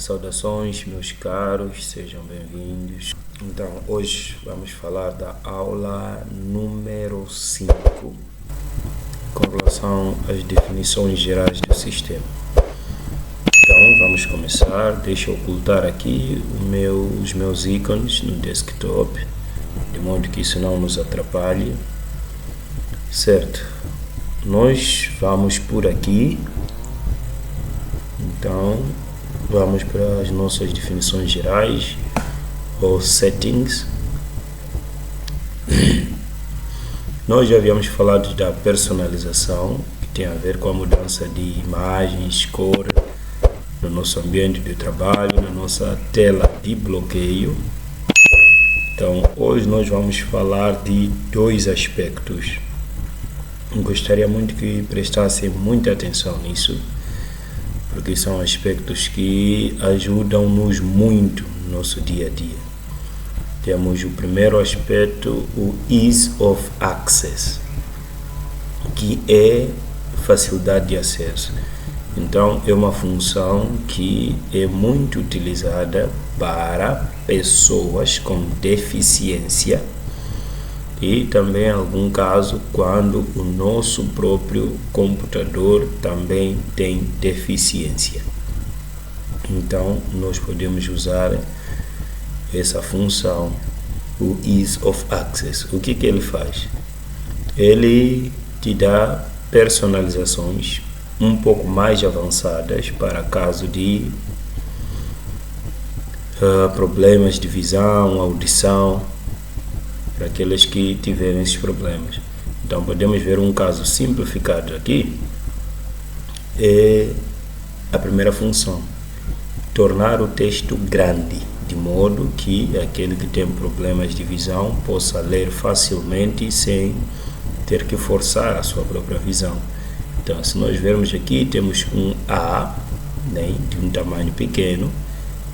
Saudações, meus caros, sejam bem-vindos. Então, hoje vamos falar da aula número 5 com relação às definições gerais do sistema. Então, vamos começar. Deixa eu ocultar aqui os meus ícones no desktop, de modo que isso não nos atrapalhe. Certo? Nós vamos por aqui. Então, vamos para as nossas definições gerais ou settings. Nós já havíamos falado da personalização, que tem a ver com a mudança de imagens, cor, no nosso ambiente de trabalho, na nossa tela de bloqueio. Então, hoje nós vamos falar de dois aspectos. Gostaria muito que prestassem muita atenção nisso, porque são aspectos que ajudam-nos muito no nosso dia a dia. Temos o primeiro aspecto, o Ease of Access, que é facilidade de acesso. Então, é uma função que é muito utilizada para pessoas com deficiência e também, em algum caso, quando o nosso próprio computador também tem deficiência. Então, nós podemos usar essa função, o Ease of Access. O que ele faz? Ele te dá personalizações um pouco mais avançadas para caso de problemas de visão, audição, para aqueles que tiverem esses problemas. Então, podemos ver um caso simplificado aqui. É a primeira função: tornar o texto grande, de modo que aquele que tem problemas de visão possa ler facilmente sem ter que forçar a sua própria visão. Então, se nós vermos aqui, temos um A, né, de um tamanho pequeno,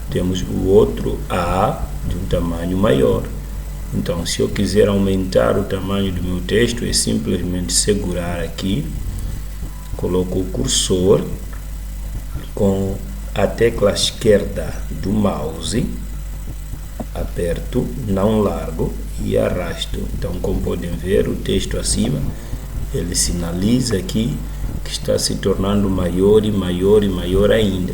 temos o outro A de um tamanho maior. Então, se eu quiser aumentar o tamanho do meu texto, é simplesmente segurar aqui, coloco o cursor com a tecla esquerda do mouse, aperto, não largo e arrasto. Então, como podem ver, o texto acima, ele sinaliza aqui que está se tornando maior e maior e maior ainda.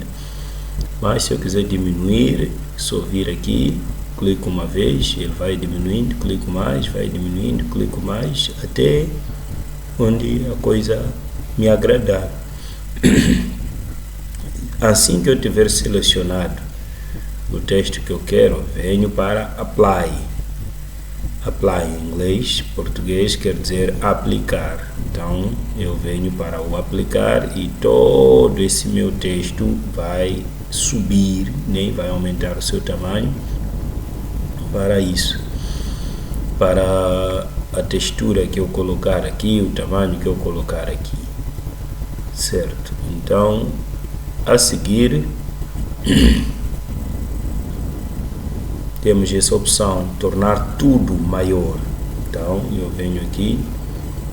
Mas se eu quiser diminuir, só vir aqui, clico uma vez, ele vai diminuindo, clico mais, vai diminuindo, clico mais, até onde a coisa me agradar. Assim que eu tiver selecionado o texto que eu quero, venho para Apply. Apply em inglês, português quer dizer aplicar. Então, eu venho para o aplicar e todo esse meu texto vai subir, né? Vai aumentar o seu tamanho. Para isso, para a textura que eu colocar aqui, o tamanho que eu colocar aqui, certo? Então, a seguir, temos essa opção, tornar tudo maior. Então, eu venho aqui,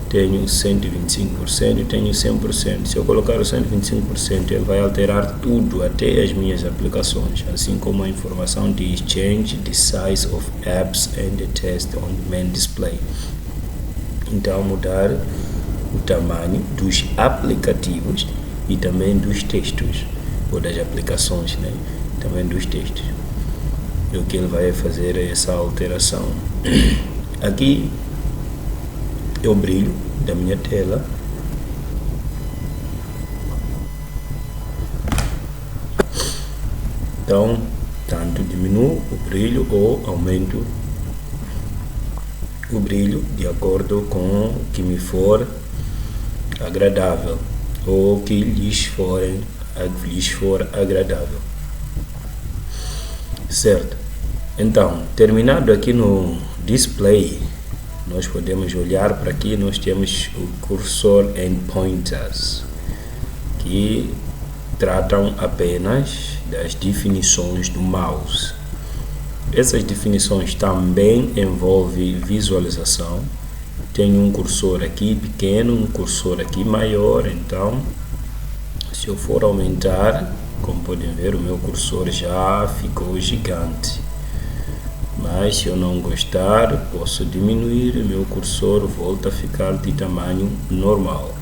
tenho 125%, tenho 100%. Se eu colocar o 125%, ele vai alterar tudo, até as minhas aplicações, assim como a informação diz change the size of apps and the text on the main display. Então, mudar o tamanho dos aplicativos e também dos textos, ou das aplicações, né? Também dos textos. E o que ele vai fazer é essa alteração. Aqui é o brilho da minha tela. Então, tanto diminuo o brilho ou aumento o brilho de acordo com o que me for agradável ou que lhes for agradável. Certo? Então, terminado aqui no display, nós podemos olhar para aqui, nós temos o cursor and pointers, que tratam apenas das definições do mouse. Essas definições também envolvem visualização. Tem um cursor aqui pequeno, um cursor aqui maior. Então, se eu for aumentar, como podem ver, o meu cursor já ficou gigante. Mas se eu não gostar, posso diminuir, o meu cursor volta a ficar de tamanho normal.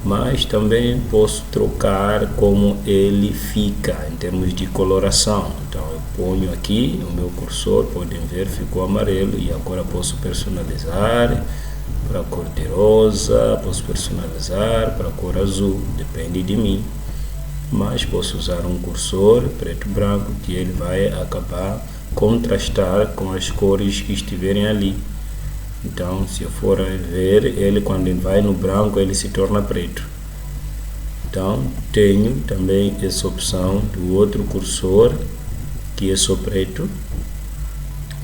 Mas também posso trocar como ele fica em termos de coloração. Então eu ponho aqui o meu cursor, podem ver, ficou amarelo, e agora posso personalizar para a cor de rosa, posso personalizar para a cor azul, depende de mim. Mas posso usar um cursor preto e branco que ele vai acabar contrastar com as cores que estiverem ali. Então, se eu for ver, ele quando ele vai no branco, ele se torna preto. Então, tenho também essa opção do outro cursor, que é só preto.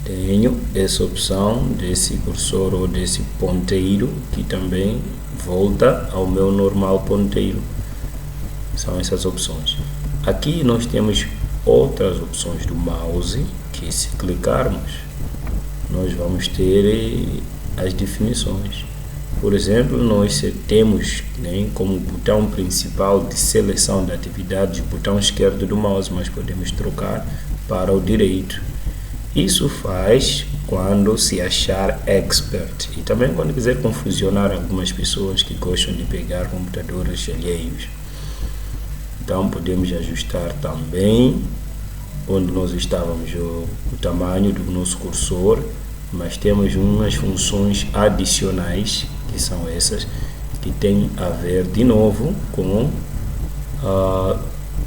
Tenho essa opção desse cursor ou desse ponteiro, que também volta ao meu normal ponteiro. São essas opções. Aqui nós temos outras opções do mouse, que se clicarmos, nós vamos ter as definições. Por exemplo, nós temos como botão principal de seleção de atividades o botão esquerdo do mouse, mas podemos trocar para o direito. Isso faz quando se achar expert, e também quando quiser confusionar algumas pessoas que gostam de pegar computadores alheios. Então podemos ajustar também onde nós estávamos o tamanho do nosso cursor, mas temos umas funções adicionais, que são essas, que tem a ver de novo com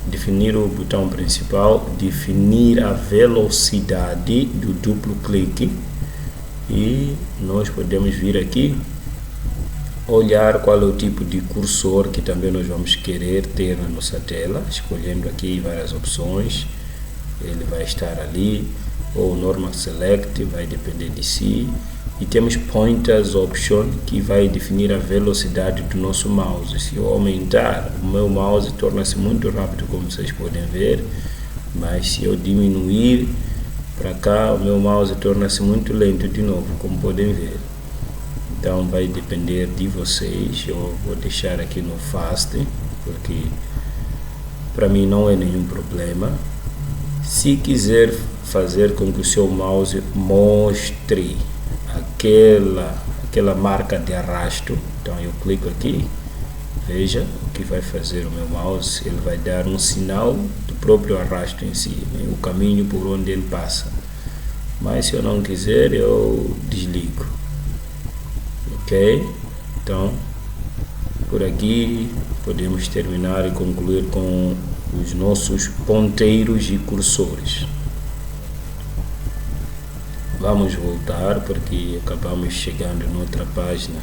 definir o botão principal, definir a velocidade do duplo clique, e nós podemos vir aqui olhar qual é o tipo de cursor que também nós vamos querer ter na nossa tela, escolhendo aqui várias opções. Ele vai estar ali, ou Normal Select, vai depender de si. E temos Pointers Option, que vai definir a velocidade do nosso mouse. Se eu aumentar, o meu mouse torna-se muito rápido, como vocês podem ver. Mas se eu diminuir para cá, o meu mouse torna-se muito lento de novo, como podem ver. Então vai depender de vocês. Eu vou deixar aqui no Fast, porque para mim não é nenhum problema. Se quiser fazer com que o seu mouse mostre aquela marca de arrasto, então eu clico aqui, veja o que vai fazer o meu mouse. Ele vai dar um sinal do próprio arrasto em si, o caminho por onde ele passa. Mas se eu não quiser, eu desligo. Ok? Então por aqui podemos terminar e concluir com os nossos ponteiros e cursores. Vamos voltar porque acabamos chegando em outra página.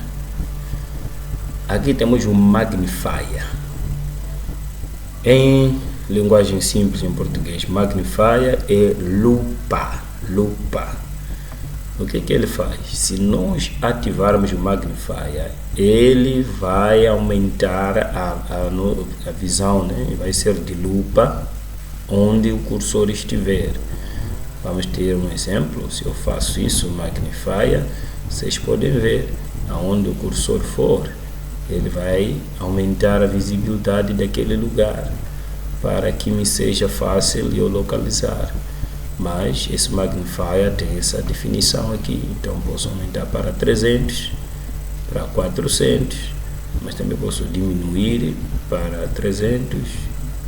Aqui temos o Magnifier. Em linguagem simples em português, Magnifier é lupa. O que ele faz? Se nós ativarmos o Magnifier, ele vai aumentar a visão, né? Vai ser de lupa onde o cursor estiver. Vamos ter um exemplo. Se eu faço isso, Magnifier, vocês podem ver aonde o cursor for, ele vai aumentar a visibilidade daquele lugar para que me seja fácil eu localizar. Mas esse Magnifier tem essa definição aqui, então posso aumentar para 300, para 400, mas também posso diminuir para 300,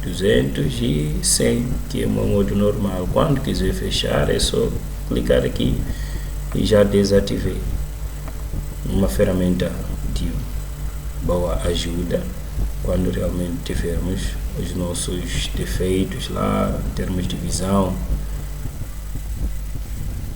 200 e 100, que é o meu modo normal. Quando quiser fechar, é só clicar aqui e já desativei. Uma ferramenta de boa ajuda quando realmente tivermos os nossos defeitos lá em termos de visão.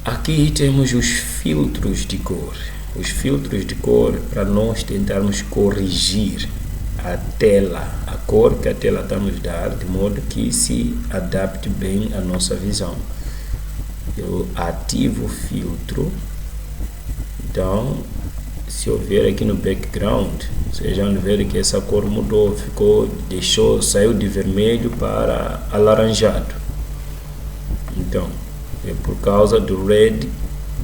Aqui temos os filtros de cor. Os filtros de cor para nós tentarmos corrigir a tela, a cor que a tela está nos dar, de modo que se adapte bem à nossa visão. Eu ativo o filtro. Então, se eu ver aqui no background, vocês vão ver que essa cor mudou, saiu de vermelho para alaranjado. Então, é por causa do red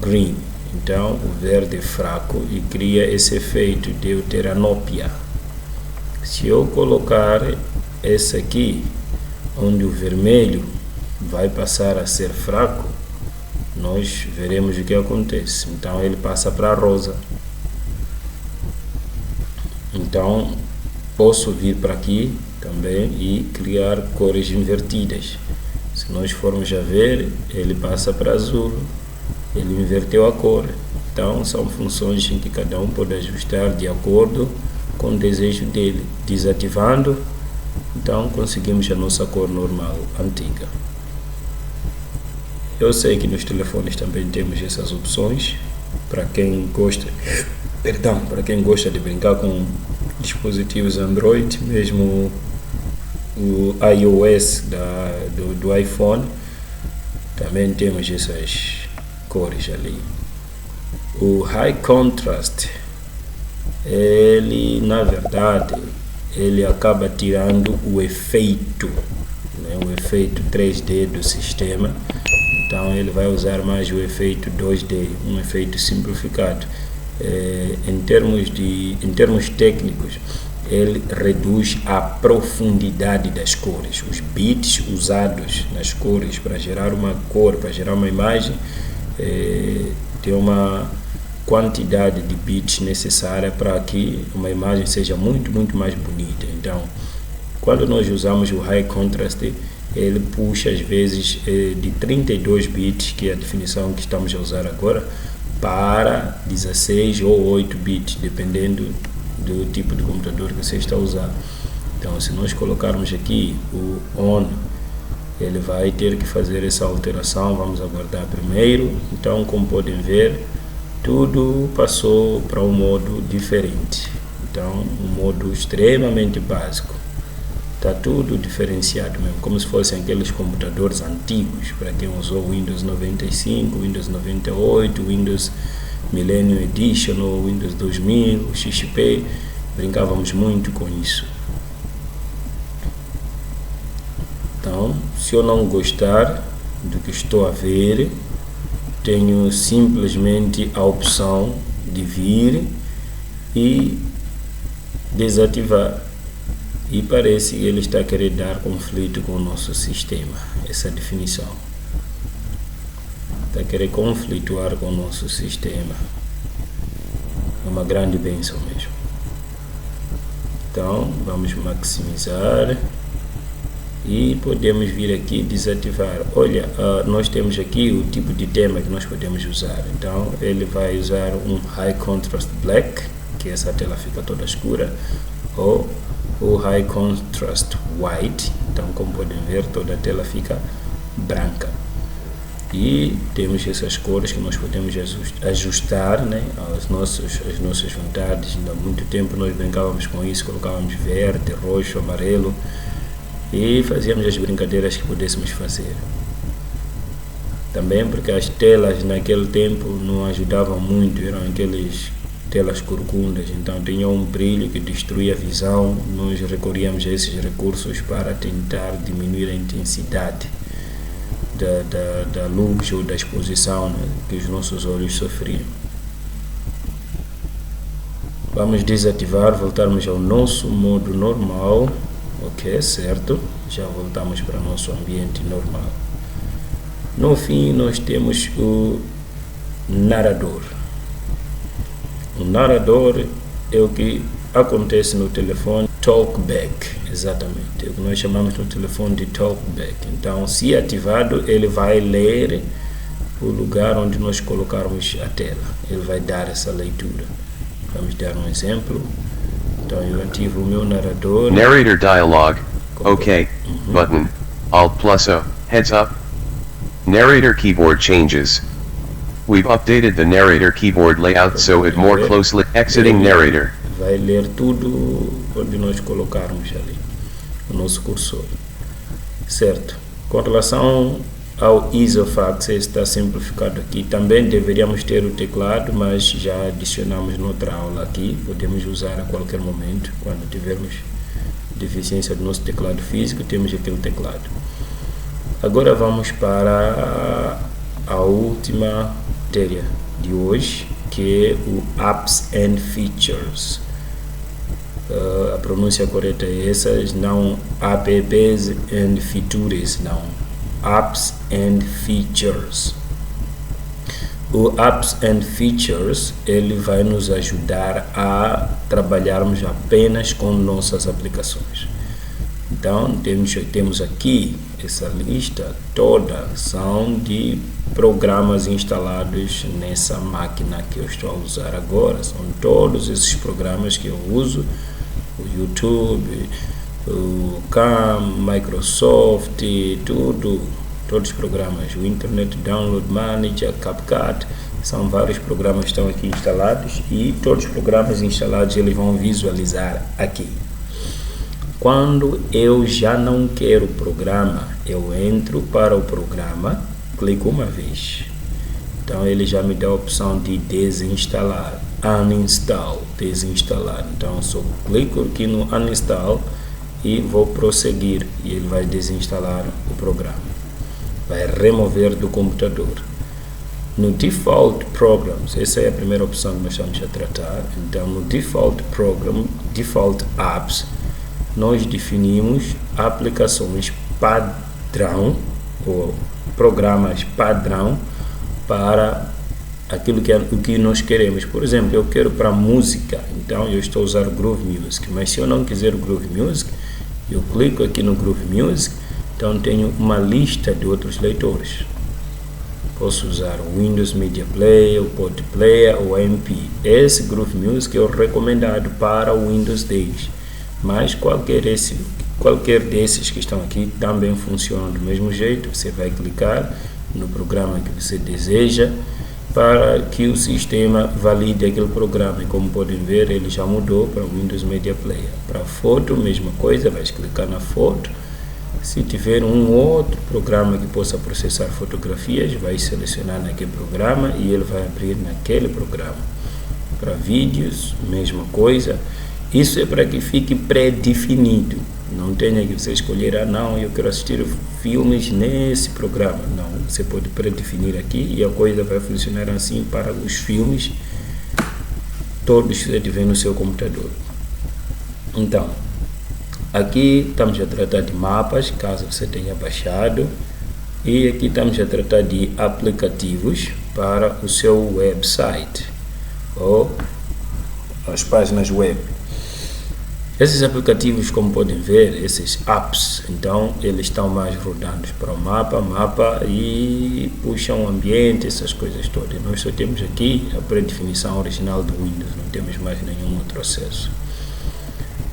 green. Então o verde é fraco e cria esse efeito de euteranópia. Se eu colocar esse aqui, onde o vermelho vai passar a ser fraco, nós veremos o que acontece. Então ele passa para rosa. Então posso vir para aqui também e criar cores invertidas. Se nós formos a ver, ele passa para azul, ele inverteu a cor. Então são funções em que cada um pode ajustar de acordo com o desejo dele. Desativando, então conseguimos a nossa cor normal, antiga. Eu sei que nos telefones também temos essas opções, para quem gosta de brincar com dispositivos Android, mesmo o iOS do iPhone, também temos essas cores ali. O High Contrast, ele na verdade ele acaba tirando o efeito, né, o efeito 3D do sistema. Então ele vai usar mais o efeito 2D, um efeito simplificado. Em termos técnicos, ele reduz a profundidade das cores. Os bits usados nas cores para gerar uma cor, para gerar uma imagem, tem uma quantidade de bits necessária para que uma imagem seja muito mais bonita. Então, quando nós usamos o High Contrast, ele puxa às vezes de 32 bits, que é a definição que estamos a usar agora, para 16 ou 8 bits, dependendo do tipo de computador que você está usando. Então, se nós colocarmos aqui o On, ele vai ter que fazer essa alteração. Vamos aguardar primeiro. Então, como podem ver, tudo passou para um modo diferente. Então, um modo extremamente básico. Está tudo diferenciado mesmo, como se fossem aqueles computadores antigos, para quem usou Windows 95, Windows 98, Windows Millennium Edition ou Windows 2000, XP, brincávamos muito com isso. Então, se eu não gostar do que estou a ver, tenho simplesmente a opção de vir e desativar. E parece que ele está a querer dar conflito com o nosso sistema, essa definição. Está a querer conflituar com o nosso sistema. É uma grande bênção mesmo. Então, vamos maximizar. E podemos vir aqui desativar. Olha, nós temos aqui o tipo de tema que nós podemos usar. Então, ele vai usar um High Contrast Black, que essa tela fica toda escura, ou o High Contrast White. Então, como podem ver, toda a tela fica branca. E temos essas cores que nós podemos ajustar, né, as nossas vontades. Há muito tempo nós brincávamos com isso, colocávamos verde, roxo, amarelo e fazíamos as brincadeiras que pudéssemos fazer. Também porque as telas naquele tempo não ajudavam muito, eram aqueles telas corcundas, então tinha um brilho que destruía a visão. Nós recorríamos a esses recursos para tentar diminuir a intensidade da luz ou da exposição, né, que os nossos olhos sofriam. Vamos desativar, voltarmos ao nosso modo normal. Ok, certo, já voltamos para o nosso ambiente normal. No fim, nós temos o narrador. O narrador é o que acontece no telefone talkback, exatamente, é o que nós chamamos no telefone de talkback. Então, se ativado, ele vai ler o lugar onde nós colocarmos a tela, ele vai dar essa leitura. Vamos dar um exemplo. Então, eu ativo o meu narrador. Narrator dialog, OK, button, Alt plus O, heads up. Narrator keyboard changes. We've updated the narrator keyboard layout so it more closely exiting narrator. Vai ler tudo onde nós colocarmos ali o nosso cursor. Certo. Com relação ao Ease of Access, está simplificado aqui. Também deveríamos ter o teclado, mas já adicionamos noutra aula aqui. Podemos usar a qualquer momento. Quando tivermos deficiência do nosso teclado físico, temos aquele teclado. Agora vamos para a última matéria de hoje, que é o Apps and Features. a pronúncia correta é essa, não apps and features, não, apps and features. O apps and features, ele vai nos ajudar a trabalharmos apenas com nossas aplicações. Então, temos aqui essa lista toda, são de programas instalados nessa máquina que eu estou a usar agora. São todos esses programas que eu uso, o YouTube, o Cam, Microsoft, todos os programas, o Internet Download Manager, CapCut, são vários programas que estão aqui instalados, e todos os programas instalados eles vão visualizar aqui. Quando eu já não quero o programa, eu entro para o programa, clico uma vez. Então ele já me dá a opção de desinstalar, uninstall, desinstalar. Então eu só clico aqui no uninstall e vou prosseguir, e ele vai desinstalar o programa. Vai remover do computador. No Default Programs, essa é a primeira opção que nós estamos a tratar. Então no Default Program, Default Apps, nós definimos aplicações padrão ou programas padrão para aquilo que nós queremos. Por exemplo, eu quero para música, então eu estou a usar o Groove Music, mas se eu não quiser o Groove Music, eu clico aqui no Groove Music. Então tenho uma lista de outros leitores. Posso usar o Windows Media Player, o Pod Player ou MP. Esse Groove Music é o recomendado para o Windows 10, mas qualquer desses que estão aqui também funciona do mesmo jeito. Você vai clicar no programa que você deseja para que o sistema valide aquele programa, e como podem ver ele já mudou para o Windows Media Player. Para foto, mesma coisa, vai clicar na foto. Se tiver um outro programa que possa processar fotografias, vai selecionar naquele programa e ele vai abrir naquele programa. Para vídeos, mesma coisa. Isso é para que fique pré-definido. Não tenha que você escolher, não, eu quero assistir filmes nesse programa. Não, você pode pré-definir aqui e a coisa vai funcionar assim para os filmes todos que você tiver no seu computador. Então, aqui estamos a tratar de mapas, caso você tenha baixado, e aqui estamos a tratar de aplicativos para o seu website ou as páginas web. Esses aplicativos, como podem ver, esses apps, então eles estão mais rodados para o mapa e puxam o ambiente, essas coisas todas. Nós só temos aqui a pré-definição original do Windows, não temos mais nenhum outro acesso.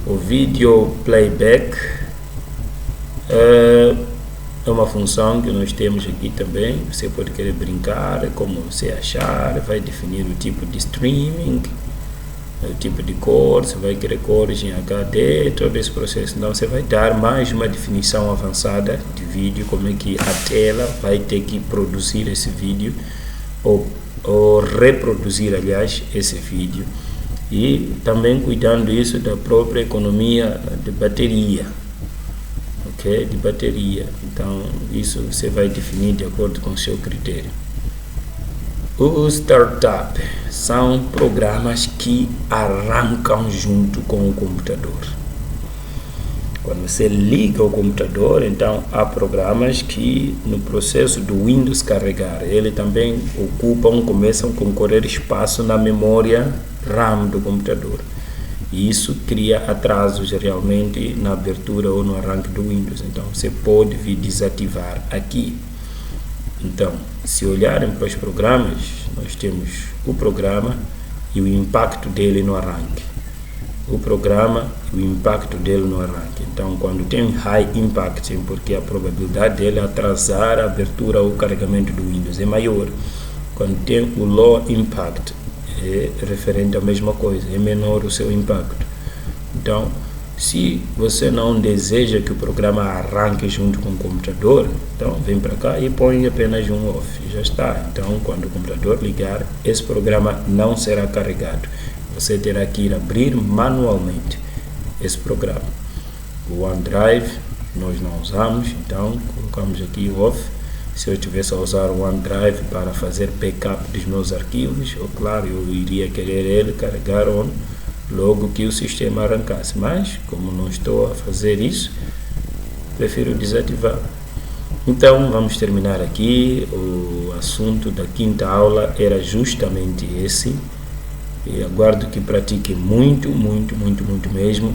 O Video Playback é uma função que nós temos aqui também. Você pode querer brincar, como você achar, vai definir o tipo de streaming, o tipo de cor, você vai querer cores em HD, todo esse processo. Então você vai dar mais uma definição avançada de vídeo, como é que a tela vai ter que produzir esse vídeo ou reproduzir, aliás, esse vídeo. E também cuidando isso da própria economia de bateria, ok? De bateria. Então isso você vai definir de acordo com o seu critério. O Startup são programas que arrancam junto com o computador. Quando você liga o computador, então há programas que no processo do Windows carregar, ele também começam a concorrer espaço na memória RAM do computador. E isso cria atrasos realmente na abertura ou no arranque do Windows. Então você pode vir desativar aqui. Então, se olharem para os programas, nós temos o programa e o impacto dele no arranque. O programa e o impacto dele no arranque. Então, quando tem high impact, porque a probabilidade dele atrasar a abertura ou carregamento do Windows é maior. Quando tem o low impact, é referente à mesma coisa, é menor o seu impacto. Então, se você não deseja que o programa arranque junto com o computador, então vem para cá e põe apenas um off, já está. Então quando o computador ligar, esse programa não será carregado. Você terá que ir abrir manualmente esse programa. O OneDrive nós não usamos, então colocamos aqui o off. Se eu estivesse a usar o OneDrive para fazer backup dos meus arquivos, ou claro, eu iria querer ele carregar on, logo que o sistema arrancasse. Mas, como não estou a fazer isso, prefiro desativar. Então, vamos terminar aqui. O assunto da quinta aula era justamente esse. E aguardo que pratique muito mesmo.